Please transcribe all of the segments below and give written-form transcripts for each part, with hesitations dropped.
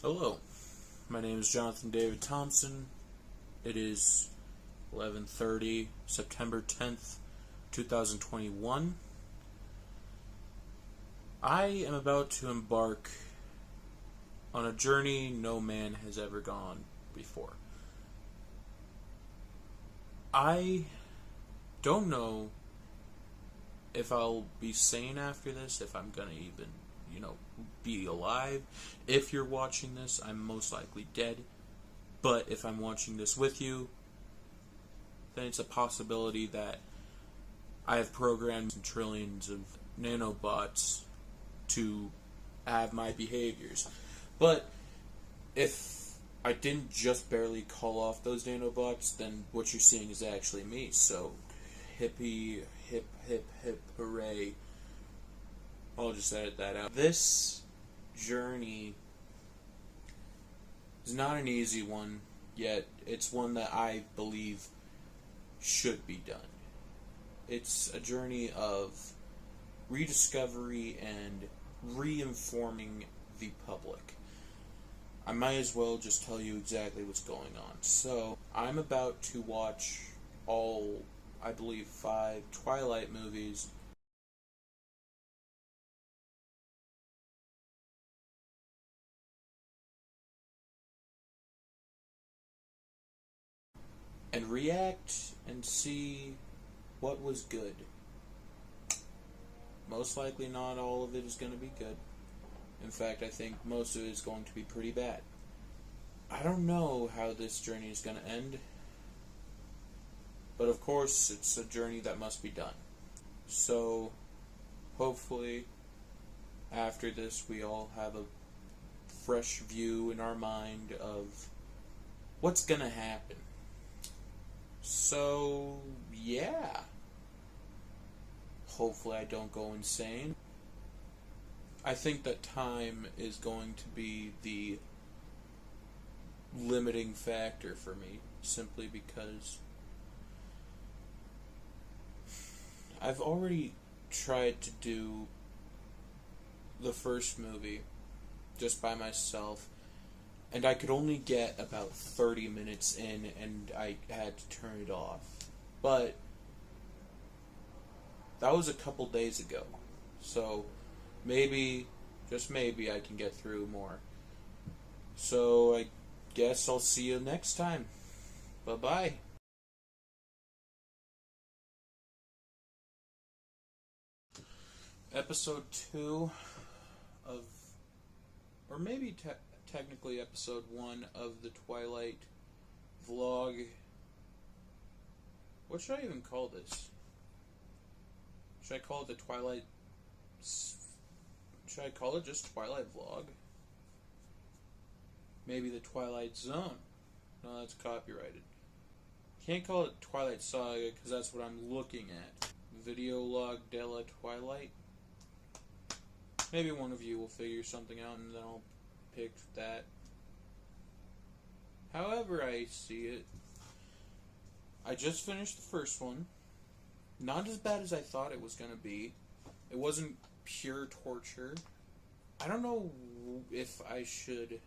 Hello, my name is Jonathan David Thompson. It is 11:30, September 10th, 2021. I am about to embark on a journey no man has ever gone before. I don't know if I'll be sane after this, if I'm gonna even, be alive. If you're watching this, I'm most likely dead. But if I'm watching this with you, then it's a possibility that I have programmed trillions of nanobots to have my behaviors. But if I didn't just barely call off those nanobots, then what you're seeing is actually me. So, hippie, hip, hip, hip, hooray. I'll just edit that out. This journey is not an easy one, yet it's one that I believe should be done. It's a journey of rediscovery and re-informing the public. I might as well just tell you exactly what's going on. So, I'm about to watch all, I believe, 5 Twilight movies. And react and see what was good. Most likely not all of it is going to be good. In fact, I think most of it is going to be pretty bad. I don't know how this journey is going to end, but of course it's a journey that must be done. So, hopefully, after this we all have a fresh view in our mind of what's going to happen. So, yeah. Hopefully I don't go insane. I think that time is going to be the limiting factor for me, simply because I've already tried to do the first movie just by myself, and I could only get about 30 minutes in, and I had to turn it off. But that was a couple days ago, so maybe, just maybe, I can get through more. So I guess I'll see you next time. Bye-bye. Episode 2 of, or maybe technically episode 1 of the Twilight vlog. What should I even call this? Should I call it the Twilight... Should I call it just Twilight vlog? Maybe the Twilight Zone. No, that's copyrighted. Can't call it Twilight Saga because that's what I'm looking at. Video log della Twilight. Maybe one of you will figure something out and then I'll pick that. However I see it, I just finished the first one. Not as bad as I thought it was going to be. It wasn't pure torture. I don't know if I should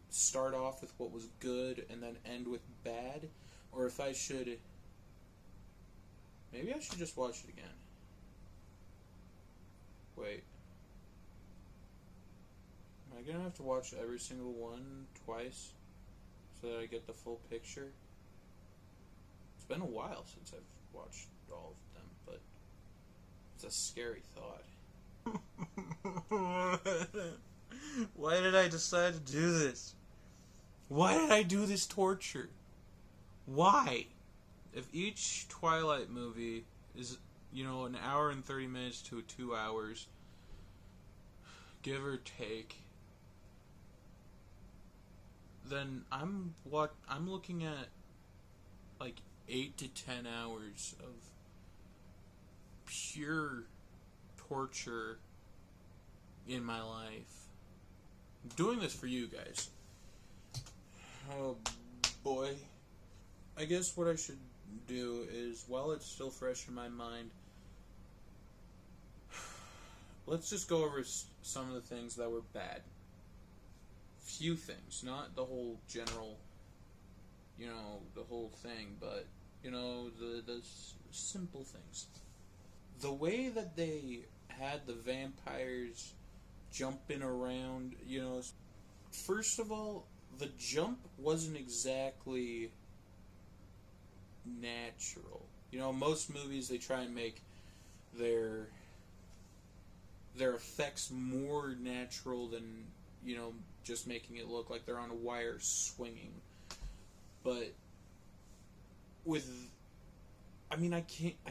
start off with what was good and then end with bad, or if I should... Maybe I should just watch it again. Wait. Am I going to have to watch every single one twice so that I get the full picture? It's been a while since I've watched all of them, but it's a scary thought. Why did I decide to do this? Why did I do this torture? Why? If each Twilight movie is, an hour and 30 minutes to 2 hours, give or take, then I'm looking at like 8 to 10 hours of pure torture in my life. I'm doing this for you guys. Oh boy. I guess what I should do is, while it's still fresh in my mind, let's just go over some of the things that were bad. few things, not the whole general, the whole thing, but the simple things. The way that they had the vampires jumping around, first of all, the jump wasn't exactly natural. Most movies they try and make their effects more natural than just making it look like they're on a wire swinging. But with, I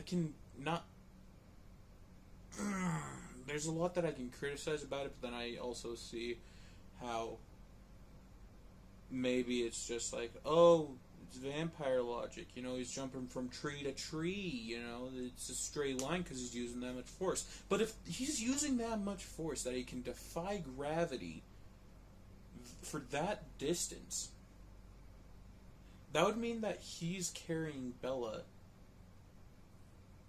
can not. There's a lot that I can criticize about it, but then I also see how maybe it's just like, oh, it's vampire logic. He's jumping from tree to tree. It's a straight line because he's using that much force. But if he's using that much force that he can defy gravity for that distance, that would mean that he's carrying Bella,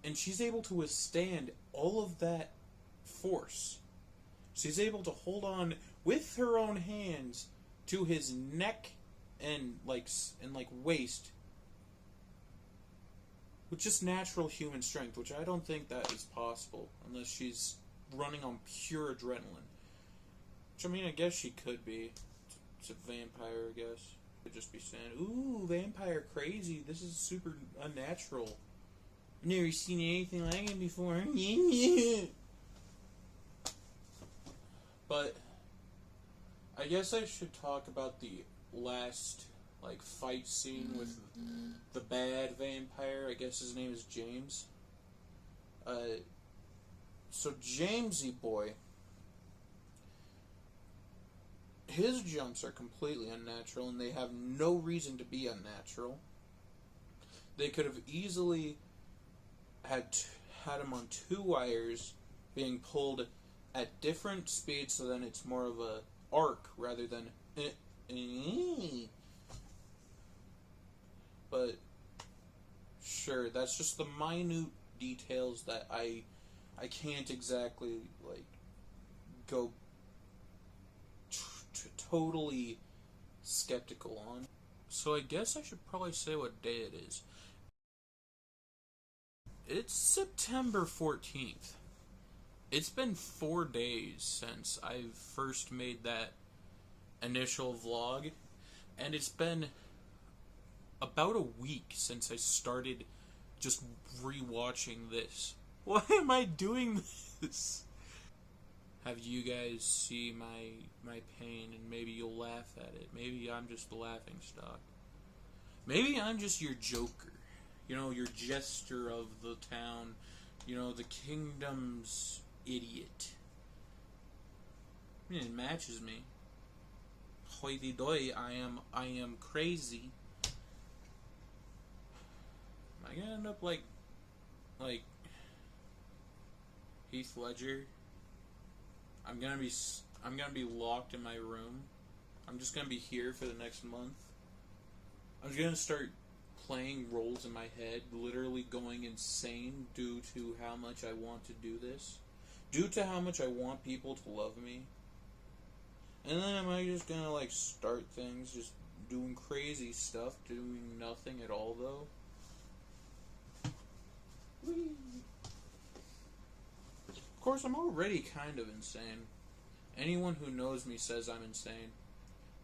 and she's able to withstand all of that force. She's able to hold on with her own hands to his neck and waist with just natural human strength, which I don't think that is possible unless she's running on pure adrenaline. Which, I guess she could be. It's a vampire, I guess. Could just be saying, "Ooh, vampire crazy. This is super unnatural. I've never seen anything like it before." But I guess I should talk about the last fight scene with the bad vampire. I guess his name is James. So Jamesy boy, his jumps are completely unnatural, and they have no reason to be unnatural. They could have easily had him on two wires being pulled at different speeds, so then it's more of a arc rather than but sure, that's just the minute details that I can't exactly go totally skeptical on. So I guess I should probably say what day it is. It's September 14th. It's been 4 days since I first made that initial vlog, and it's been about a week since I started just rewatching this. Why am I doing this? Have you guys see my pain, and maybe you'll laugh at it. Maybe I'm just the laughing stock. Maybe I'm just your Joker. Your jester of the town. The kingdom's idiot. It matches me. Hoity-toity, I am crazy. Am I gonna end up like Heath Ledger? I'm gonna be locked in my room. I'm just gonna be here for the next month. I'm just gonna start playing roles in my head, literally going insane due to how much I want to do this. Due to how much I want people to love me. And then am I just gonna start things, just doing crazy stuff, doing nothing at all though? Whee. Of course, I'm already kind of insane. Anyone who knows me says I'm insane.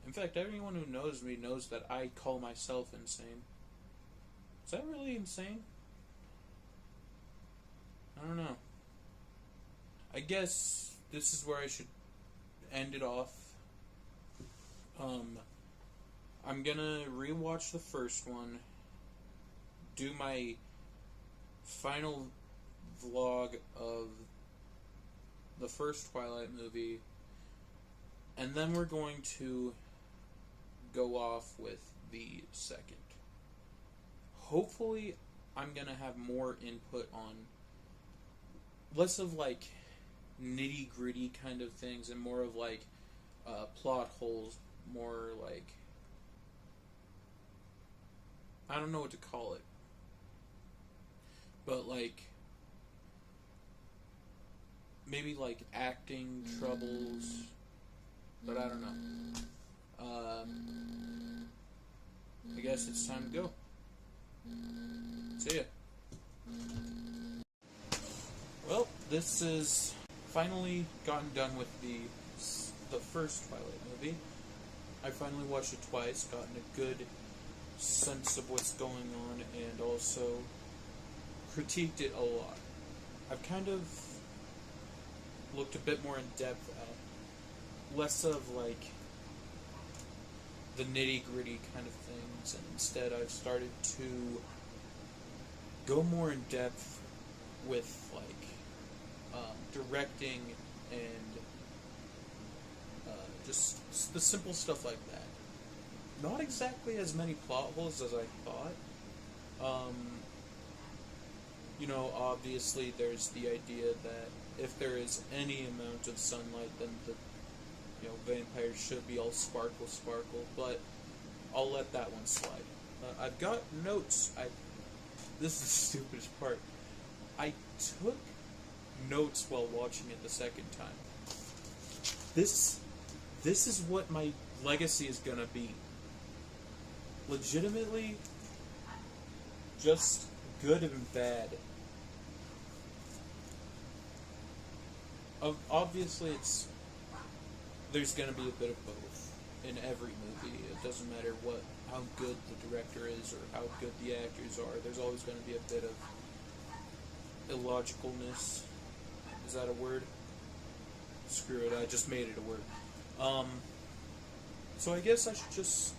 In fact, everyone who knows me knows that I call myself insane. Is that really insane? I don't know. I guess this is where I should end it off. I'm gonna rewatch the first one, do my final vlog of the first Twilight movie, and then we're going to go off with the second. Hopefully, I'm gonna have more input on less of nitty gritty kind of things and more of plot holes, more I don't know what to call it, but maybe acting troubles, but I don't know. guess it's time to go. See ya. Well, this is finally gotten done with the first Twilight movie. I finally watched it twice, gotten a good sense of what's going on, and also critiqued it a lot. I've kind of looked a bit more in depth at less of like the nitty-gritty kind of things, and instead I've started to go more in depth with like directing and just the simple stuff like that. Not exactly as many plot holes as I thought. Obviously there's the idea that if there is any amount of sunlight, then the vampires should be all sparkle, but I'll let that one slide. I've got notes. This is the stupidest part. I took notes while watching it the second time. This is what my legacy is gonna be. Legitimately, just good and bad. Obviously, there's gonna be a bit of both in every movie. It doesn't matter how good the director is or how good the actors are. There's always gonna be a bit of illogicalness. Is that a word? Screw it, I just made it a word. So I guess I should just,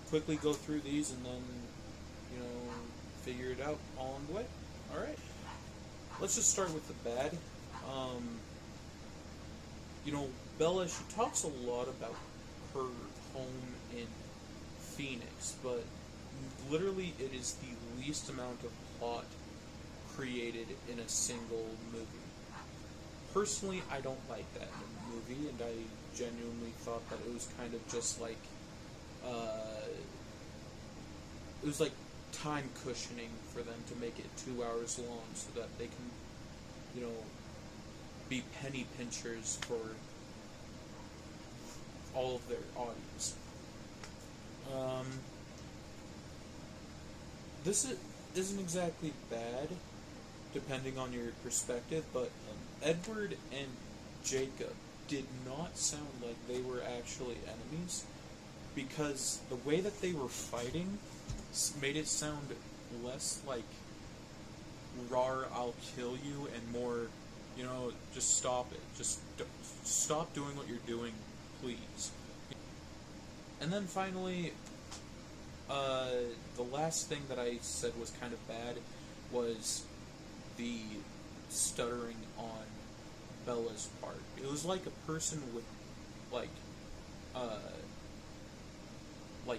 quickly go through these and then, figure it out all on the way. Alright. Let's just start with the bad. Bella, she talks a lot about her home in Phoenix, but literally it is the least amount of plot created in a single movie. Personally, I don't like that in the movie, and I genuinely thought that it was kind of just like, it was like time cushioning for them to make it 2 hours long so that they can, be penny pinchers for all of their audience. This isn't exactly bad, depending on your perspective, but Edward and Jacob did not sound like they were actually enemies, because the way that they were fighting made it sound less like "rawr, I'll kill you," and more, just stop it. Just stop doing what you're doing, please. And then finally, the last thing that I said was kind of bad was the stuttering on Bella's part. It was like a person with, like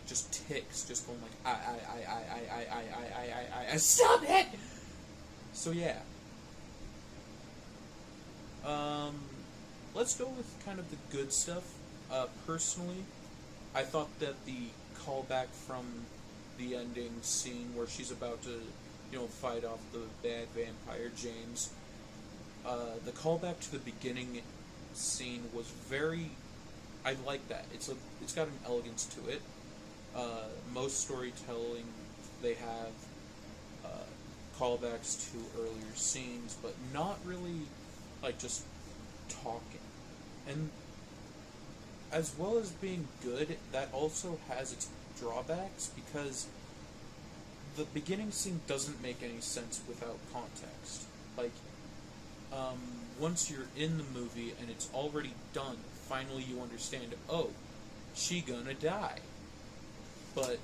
just ticks, just going like, I, stop it! So yeah. Let's go with kind of the good stuff. Personally, I thought that the callback from the ending scene where she's about to, fight off the bad vampire, James, the callback to the beginning scene was very... I like that. It's got an elegance to it. Most storytelling, they have callbacks to earlier scenes, but not really, like, just talking. And as well as being good, that also has its drawbacks, because the beginning scene doesn't make any sense without context. Like, once you're in the movie and it's already done, finally you understand, oh, she gonna die. But,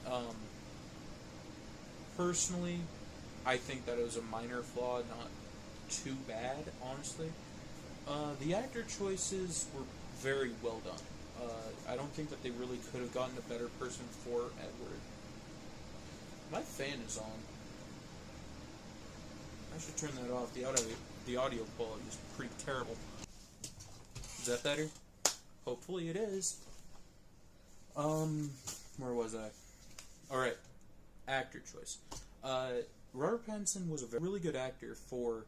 personally, I think that it was a minor flaw, not too bad, honestly. The actor choices were very well done. I don't think that they really could have gotten a better person for Edward. My fan is on. I should turn that off. The audio quality is pretty terrible. Is that better? Hopefully it is. Where was I? Alright. Actor choice. Robert Pattinson was a really good actor for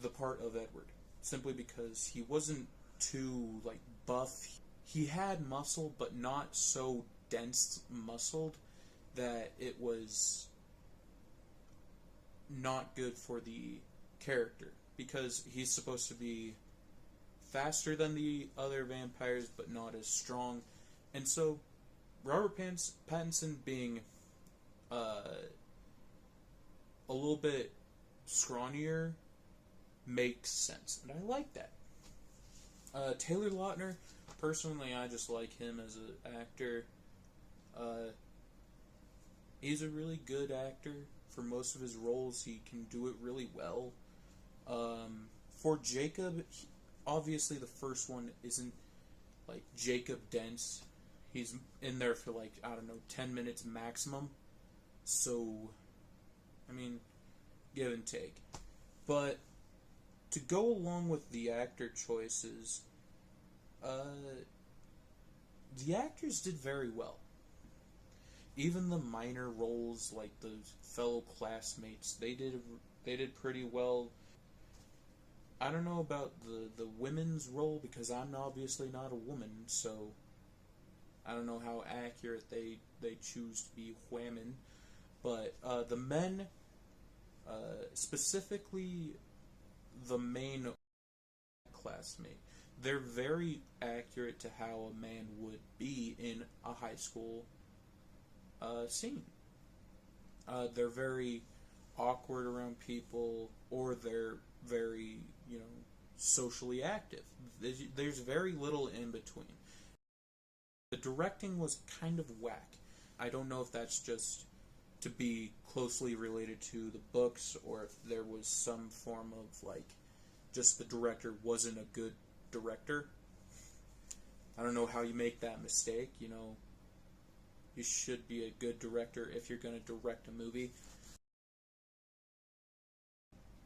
the part of Edward. Simply because he wasn't too, buff. He had muscle, but not so dense muscled that it was not good for the character, because he's supposed to be faster than the other vampires but not as strong. And so Robert Pattinson being a little bit scrawnier makes sense, and I like that. Taylor Lautner, personally, I just like him as an actor. He's a really good actor. For most of his roles, he can do it really well. For Jacob, obviously the first one isn't like Jacob Dent's. He's in there for like, I don't know, 10 minutes maximum. So, I mean, give and take. But to go along with the actor choices, the actors did very well. Even the minor roles, like the fellow classmates, they did pretty well. I don't know about the women's role, because I'm obviously not a woman, so I don't know how accurate they choose to be women. But the men, specifically the main classmate, they're very accurate to how a man would be in a high school scene. They're very awkward around people, or they're very, socially active. There's very little in between. The directing was kind of whack. I don't know if that's just to be closely related to the books, or if there was some form of, like, just the director wasn't a good director. I don't know how you make that mistake, You should be a good director if you're going to direct a movie.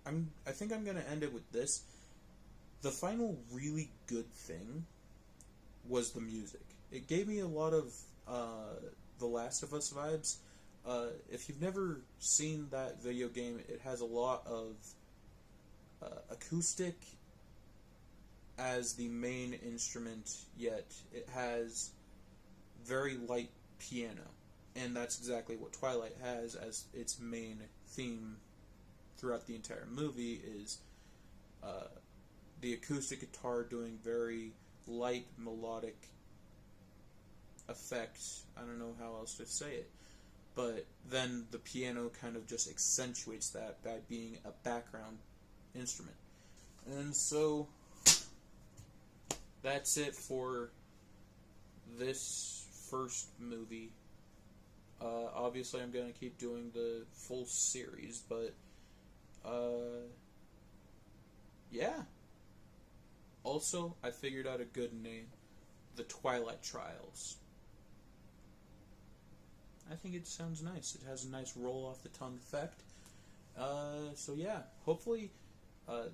I think I'm going to end it with this. The final really good thing was the music. It gave me a lot of The Last of Us vibes. If you've never seen that video game, it has a lot of acoustic as the main instrument, yet it has very light piano. And that's exactly what Twilight has as its main theme throughout the entire movie, is the acoustic guitar doing very light melodic effects. I don't know how else to say it. But then the piano kind of just accentuates that by being a background instrument. And so that's it for this first movie. Obviously, I'm going to keep doing the full series, but yeah. Also, I figured out a good name. The Twilight Trials. I think it sounds nice. It has a nice roll off the tongue effect. So yeah, hopefully the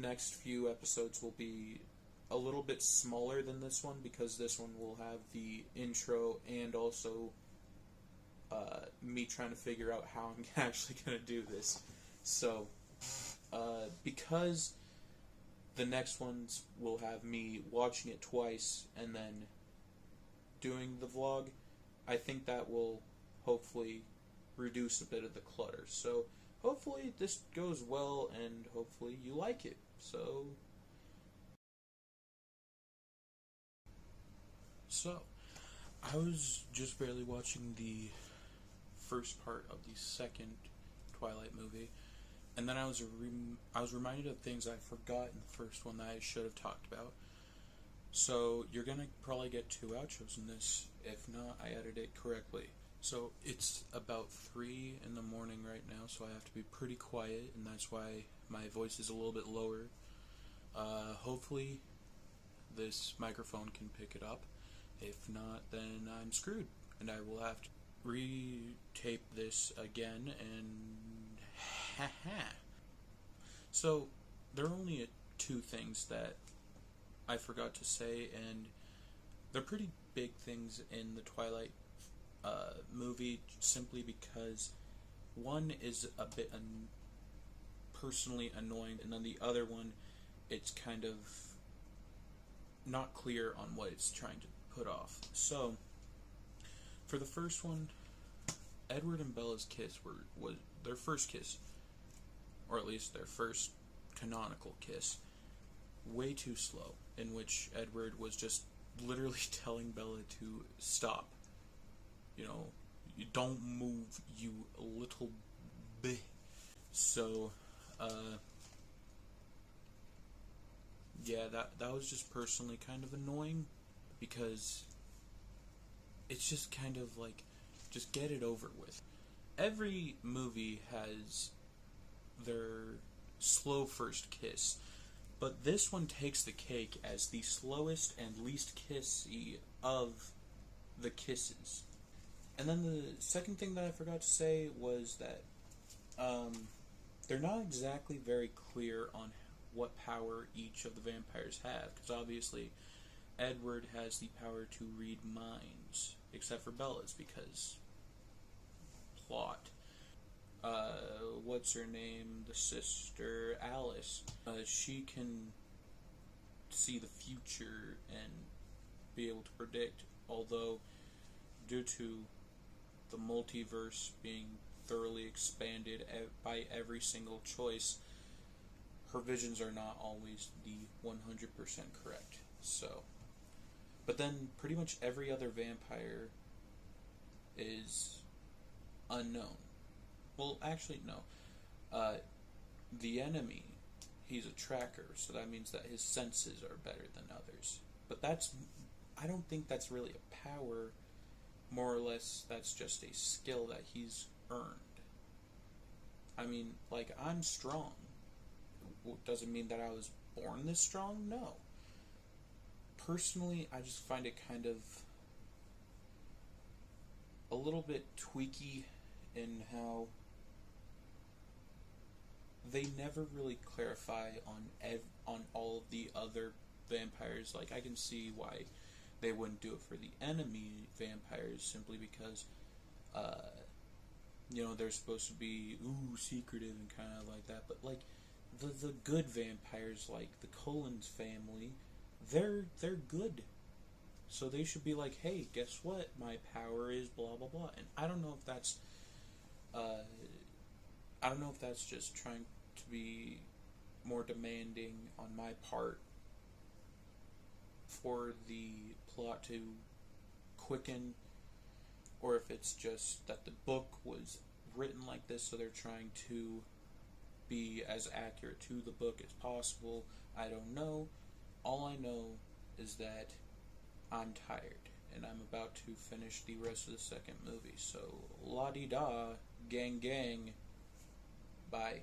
next few episodes will be a little bit smaller than this one, because this one will have the intro and also me trying to figure out how I'm actually going to do this. So, because the next ones will have me watching it twice and then doing the vlog, I think that will hopefully reduce a bit of the clutter. So hopefully this goes well, and hopefully you like it. So I was just barely watching the first part of the second Twilight movie, and then I was reminded of things I forgot in the first one that I should have talked about. So you're gonna probably get 2 outros in this. If not, I edited it correctly. So it's about 3 in the morning right now, so I have to be pretty quiet, and that's why my voice is a little bit lower. Hopefully this microphone can pick it up. If not, then I'm screwed, and I will have to re-tape this again, and So there are only 2 things that I forgot to say, and they're pretty big things in the Twilight movie, simply because one is a bit personally annoying, and then the other one, it's kind of not clear on what it's trying to put off. So, for the first one, Edward and Bella's kiss was their first kiss, or at least their first canonical kiss, way too slow, in which Edward was just literally telling Bella to stop. You know, you don't move, you little bit. So, yeah, that was just personally kind of annoying, because it's just kind of like, just get it over with. Every movie has their slow first kiss, but this one takes the cake as the slowest and least kissy of the kisses. And then the second thing that I forgot to say was that they're not exactly very clear on what power each of the vampires have, because obviously Edward has the power to read minds, except for Bella's, because plot. What's her name? The sister, Alice. She can see the future and be able to predict, although due to the multiverse being thoroughly expanded by every single choice, her visions are not always the 100% correct. So, but then pretty much every other vampire is unknown. Well, actually, no. The enemy, he's a tracker, so that means that his senses are better than others. But I don't think that's really a power. More or less, that's just a skill that he's earned. I mean, like, I'm strong. Doesn't mean that I was born this strong? No. Personally, I just find it kind of a little bit tweaky in how they never really clarify on all of the other vampires. Like, I can see why they wouldn't do it for the enemy vampires, simply because they're supposed to be secretive and kind of like that. But like the good vampires, like the Cullens family, they're good. So they should be like, hey, guess what? My power is blah blah blah. And I don't know if that's just trying to be more demanding on my part for the plot to quicken, or if it's just that the book was written like this, so they're trying to be as accurate to the book as possible. I don't know. All I know is that I'm tired, and I'm about to finish the rest of the second movie. So, la-di-da, gang gang, bye.